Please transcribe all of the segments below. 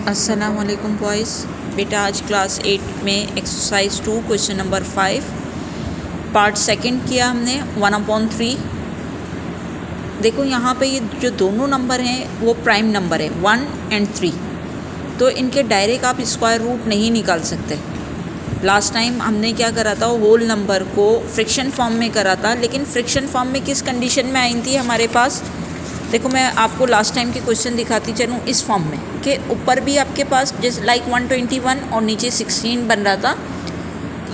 अस्सलाम वालेकुम बॉयज़। बेटा आज क्लास 8 में exercise 2 question number 5 part second किया हमने 1/3। देखो यहाँ पे ये जो दोनों नंबर हैं वो प्राइम नंबर है 1 और 3, तो इनके डायरेक्ट आप स्क्वायर रूट नहीं निकाल सकते। लास्ट टाइम हमने क्या करा था, होल नंबर को फ्रिक्शन फॉर्म में करा था, लेकिन फ्रिक्शन फॉर्म में किस कंडीशन में आई थी हमारे पास। देखो मैं आपको लास्ट टाइम के क्वेश्चन दिखाती चलूँ इस फॉर्म में कि ऊपर भी आपके पास जैसे लाइक 121 और नीचे 16 बन रहा था।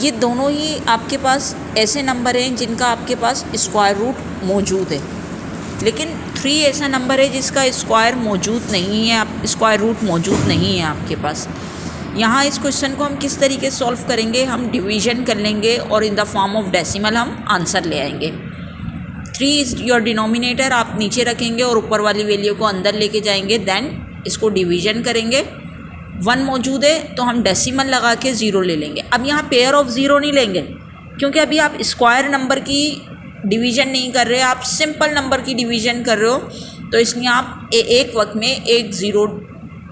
ये दोनों ही आपके पास ऐसे नंबर हैं जिनका आपके पास स्क्वायर रूट मौजूद है, लेकिन 3 ऐसा नंबर है जिसका स्क्वायर मौजूद नहीं है, आप स्क्वायर रूट मौजूद नहीं है आपके पास। यहाँ इस क्वेश्चन को हम किस तरीके से सॉल्व करेंगे, हम डिवीजन कर लेंगे और in the form of decimal हम आंसर ले आएंगे। 3 इज़ योर डिनोमिनेटर, आप नीचे रखेंगे और ऊपर वाली वैल्यू को अंदर लेके जाएंगे, देन इसको डिवीजन करेंगे। 1 मौजूद है तो हम डेसिमल लगा के 0 ले लेंगे। अब यहाँ पेयर ऑफ 0 नहीं लेंगे क्योंकि अभी आप स्क्वायर नंबर की डिवीजन नहीं कर रहे, आप सिंपल नंबर की डिवीजन कर रहे हो, तो इसलिए आप एक वक्त में एक 0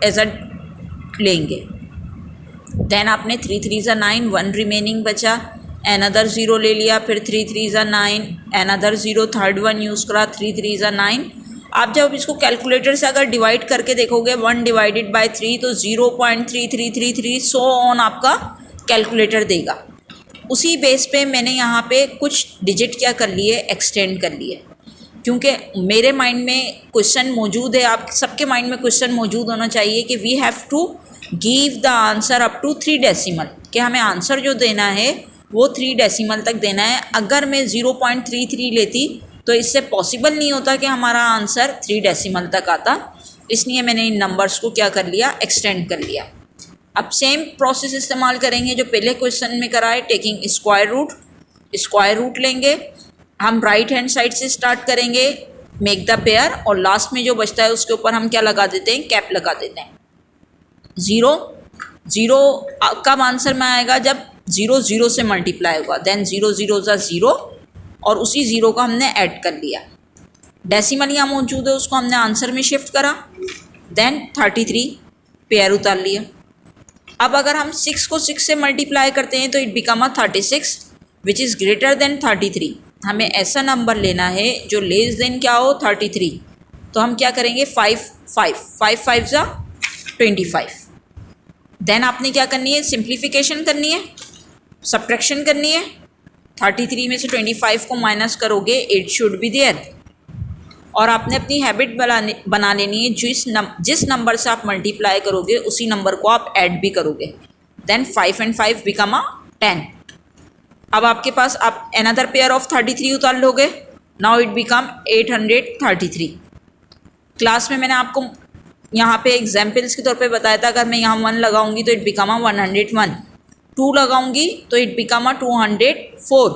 एज अ लेंगे। देन आपने 3 3 ज़ा 9, 1 रिमेनिंग बचा, अनदर 0 ले लिया, फिर 3 3 ज़ा 9, अनदर 0, थर्ड 1 यूज़ करा, 3 3 ज़ा 9। आप जब इसको कैलकुलेटर से अगर डिवाइड करके देखोगे 1 डिवाइडेड बाय 3 तो 0.3333 सो ऑन आपका कैलकुलेटर देगा। उसी बेस पे मैंने यहाँ पे कुछ डिजिट क्या कर लिए, एक्सटेंड कर लिए, क्योंकि मेरे माइंड में क्वेश्चन मौजूद है, आप सबके माइंड में क्वेश्चन मौजूद होना चाहिए कि we have to give the answer up to 3 decimal, कि हमें आंसर जो देना है वो 3 डेसिमल तक देना है। अगर मैं 0.33 लेती तो इससे पॉसिबल नहीं होता कि हमारा आंसर 3 डेसिमल तक आता, इसलिए मैंने इन नंबर्स को क्या कर लिया, एक्सटेंड कर लिया। अब सेम प्रोसेस इस्तेमाल करेंगे जो पहले क्वेश्चन में करा है, टेकिंग स्क्वायर रूट लेंगे हम, राइट हैंड साइड से स्टार्ट करेंगे, मेक द पेयर, और लास्ट में जो बचता है उसके ऊपर हम क्या लगा देते हैं, कैप लगा देते हैं। 0 कब आंसर में आएगा, जब 0 0 से मल्टीप्लाई होगा, देन 0 0 ज़ा 0, और उसी 0 को हमने ऐड कर लिया। डेसिमल यहाँ मौजूद है उसको हमने आंसर में शिफ्ट करा, देन 33 पेयर उतार लिया। अब अगर हम 6 को 6 से मल्टीप्लाई करते हैं तो it become a 36 which is greater than 33। हमें ऐसा नंबर लेना है जो लेस देन क्या हो, 33। तो हम क्या करेंगे, 5 5 ज़ा 25। देन आपने क्या करनी है, सिंप्लीफिकेशन करनी है, सब्ट्रैक्शन करनी है। 33 में से 25 को माइनस करोगे, 8 शुड बी देयर। और आपने अपनी हैबिट बना लेनी है, जिस नंबर से आप मल्टीप्लाई करोगे उसी नंबर को आप ऐड भी करोगे। Then 5 and 5 become a 10। अब आपके पास आप अनदर पेयर ऑफ 33 उतार लोगे, नाउ इट बिकम 833। क्लास में मैंने आपको यहाँ पे एग्जाम्पल्स के तौर पे बताया था, अगर मैं यहाँ 1 लगाऊंगी तो इट बिकम अ 101, 2 लगाऊंगी तो it become a 204,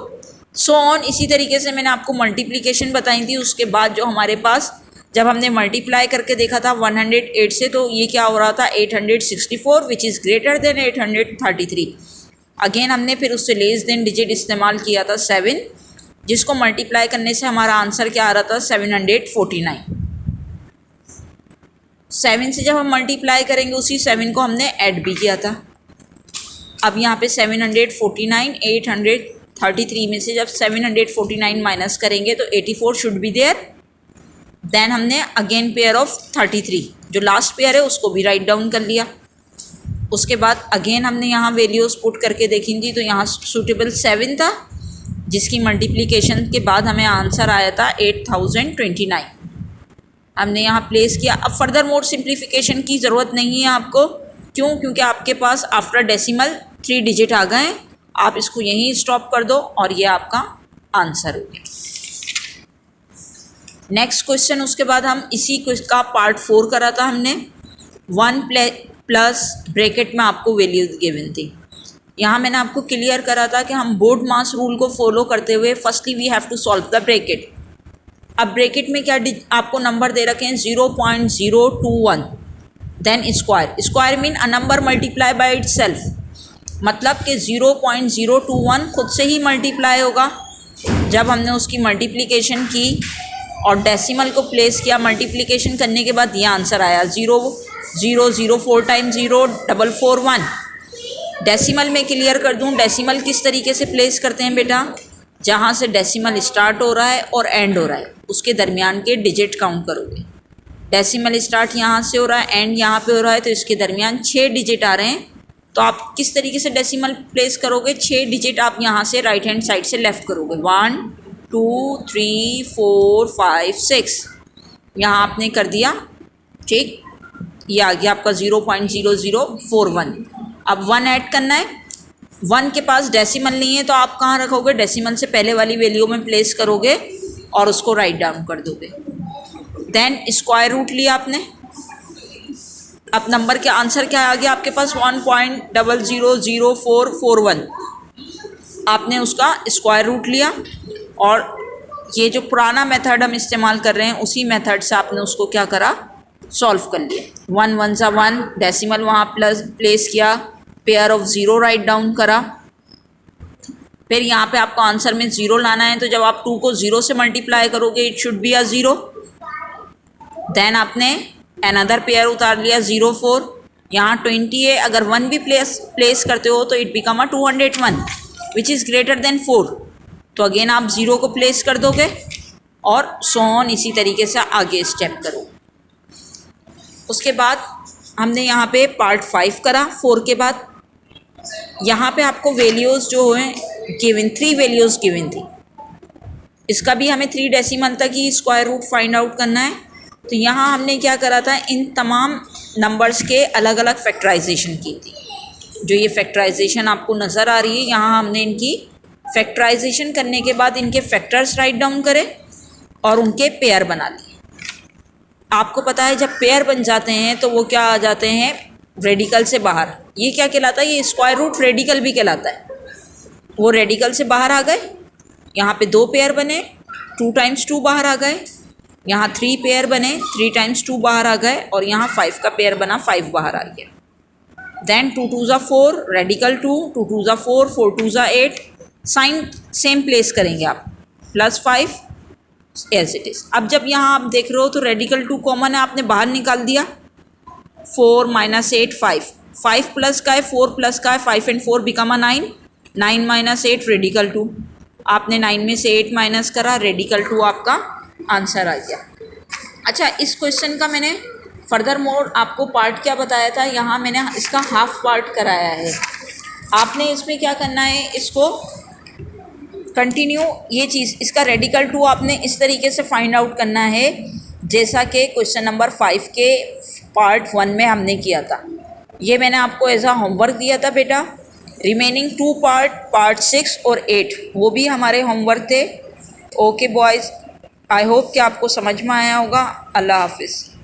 so on. इसी तरीके से मैंने आपको मल्टीप्लिकेशन बताई थी, उसके बाद जो हमारे पास जब हमने मल्टीप्लाई करके देखा था 108 से, तो ये क्या हो रहा था, 864 which is greater than 833। Again हमने फिर उससे लेस देन डिजिट इस्तेमाल किया था 7, जिसको मल्टीप्लाई करने से हमारा आंसर क्या आ रहा था, 749। 7 से जब हम मल्टीप्लाई करेंगे उसी 7 को हमने ऐड भी किया था। अब यहाँ पे 749, 833 में से जब 749 माइनस करेंगे तो 84 शुड बी देयर। देन हमने अगेन पेयर ऑफ 33, जो लास्ट पेयर है उसको भी राइट डाउन कर लिया। उसके बाद अगेन हमने यहाँ वैल्यूज़ पुट करके देखी थी, तो यहाँ सूटेबल 7 था, जिसकी मल्टीप्लिकेशन के बाद हमें आंसर आया था 8029। हमने यहाँ प्लेस किया। अब फर्दर मोर सिंप्लीफिकेशन की ज़रूरत नहीं है आपको, क्यों, क्योंकि आपके पास आफ्टर डेसिमल 3 डिजिट आ गए। आप इसको यहीं स्टॉप कर दो और ये आपका आंसर हो गया। नेक्स्ट क्वेश्चन, उसके बाद हम इसी क्वेश्चन का पार्ट 4 करा था हमने। 1 प्लस ब्रैकेट में आपको वैल्यू गिवन थी। यहाँ मैंने आपको क्लियर करा था कि हम बोर्ड मास रूल को फॉलो करते हुए firstly we have to solve the bracket. अब ब्रैकेट में क्या आपको नंबर दे रखे हैं, 0.021, then square mean a number multiply by itself, मतलब कि 0.021 खुद से ही मल्टीप्लाई होगा। जब हमने उसकी मल्टीप्लिकेशन की और डेसिमल को प्लेस किया, मल्टीप्लिकेशन करने के बाद ये आंसर आया, 0 0 0 4 टाइम 0 4 4 1। डेसिमल में क्लियर कर दूं, डेसिमल किस तरीके से प्लेस करते हैं बेटा, जहाँ से डेसिमल स्टार्ट हो रहा है और एंड हो रहा है उसके दरमियान के डिजिट काउंट करोगे। डेसिमल स्टार्ट यहाँ से हो रहा है, एंड यहाँ पे हो रहा है, तो इसके दरमियान 6 डिजिट आ रहे हैं। तो आप किस तरीके से डेसिमल प्लेस करोगे, 6 डिजिट आप यहाँ से राइट हैंड साइड से लेफ़्ट करोगे। 1 2 3 4 5 6 यहाँ आपने कर दिया, ठीक। ये आ गया आपका 0.0041। अब 1 ऐड करना है। 1 के पास डेसिमल नहीं है तो आप कहाँ रखोगे, डेसिमल से पहले वाली वैल्यू में प्लेस करोगे और उसको राइट डाउन कर दोगे। देन स्क्वायर रूट लिया आपने। अब नंबर के आंसर क्या आ गया आपके पास, 1.000441। आपने उसका स्क्वायर रूट लिया और ये जो पुराना मेथड हम इस्तेमाल कर रहे हैं उसी मेथड से आपने उसको क्या करा, सॉल्व कर लिया। 1 1 सा 1, डेसिमल वहाँ प्लेस किया, पेयर ऑफ 0 राइट डाउन करा। फिर यहाँ पे आपको आंसर में 0 लाना है, तो जब आप 2 को 0 से मल्टीप्लाई करोगे it should be a 0। Then आपने अनदर पेयर उतार लिया 0 4। यहाँ 20 है, अगर 1 भी प्लेस करते हो तो it become a 201 which is greater than 4। तो अगेन आप 0 को प्लेस कर दोगे और सो ऑन, इसी तरीके से आगे स्टेप करो। उसके बाद हमने यहाँ पे पार्ट 5 करा 4 के बाद। यहाँ पे आपको वैल्यूज़ जो हैं गिवन, 3 वैल्यूज़ गिवन थी। इसका भी हमें 3 डेसिमल तक ही स्क्वायर रूट फाइंड आउट करना है। तो यहाँ हमने क्या करा था, इन तमाम नंबर्स के अलग अलग फैक्टराइजेशन की थी। जो ये फैक्टराइजेशन आपको नज़र आ रही है, यहाँ हमने इनकी फैक्टराइजेशन करने के बाद इनके फैक्टर्स राइट डाउन करे और उनके पेयर बना लिए। आपको पता है जब पेयर बन जाते हैं तो वो क्या आ जाते हैं, रेडिकल से बाहर। ये क्या कहलाता है, ये स्क्वायर रूट रेडिकल भी कहलाता है। वो रेडिकल से बाहर आ गए, यहाँ पे 2 पेयर बने, 2 टाइम्स 2 बाहर आ गए। यहाँ 3 पेयर बने, 3 टाइम्स 2 बाहर आ गए। और यहाँ 5 का पेयर बना, 5 बाहर आ गया। देन 2 2 ज़ा 4, रेडिकल 2, 2 2 ज़ा 4, 4 2 ज़ा 8। साइन सेम प्लेस करेंगे आप, +5 एज इट इज़। अब जब यहाँ आप देख रहे हो तो रेडिकल 2 कॉमन है, आपने बाहर निकाल दिया। 4 - 8 5, 5 प्लस का है, 4 प्लस का है, 5 and 4 बिकम अ 9, 9 - 8 रेडिकल 2। आपने 9 में से 8 माइनस करा, रेडिकल 2 आपका आंसर आ गया। अच्छा, इस क्वेश्चन का मैंने फर्दर मोर आपको पार्ट क्या बताया था, यहाँ मैंने इसका हाफ पार्ट कराया है। आपने इसमें क्या करना है, इसको कंटिन्यू ये चीज़, इसका रेडिकल 2 आपने इस तरीके से फाइंड आउट करना है जैसा कि क्वेश्चन नंबर 5 के पार्ट 1 में हमने किया था। ये मैंने आपको एज अ होमवर्क दिया था बेटा। रिमेनिंग 2 पार्ट 6 और 8 वो भी हमारे होमवर्क थे। ओके बॉयज़, आई होप कि आपको समझ में आया होगा। अल्लाह हाफिज़।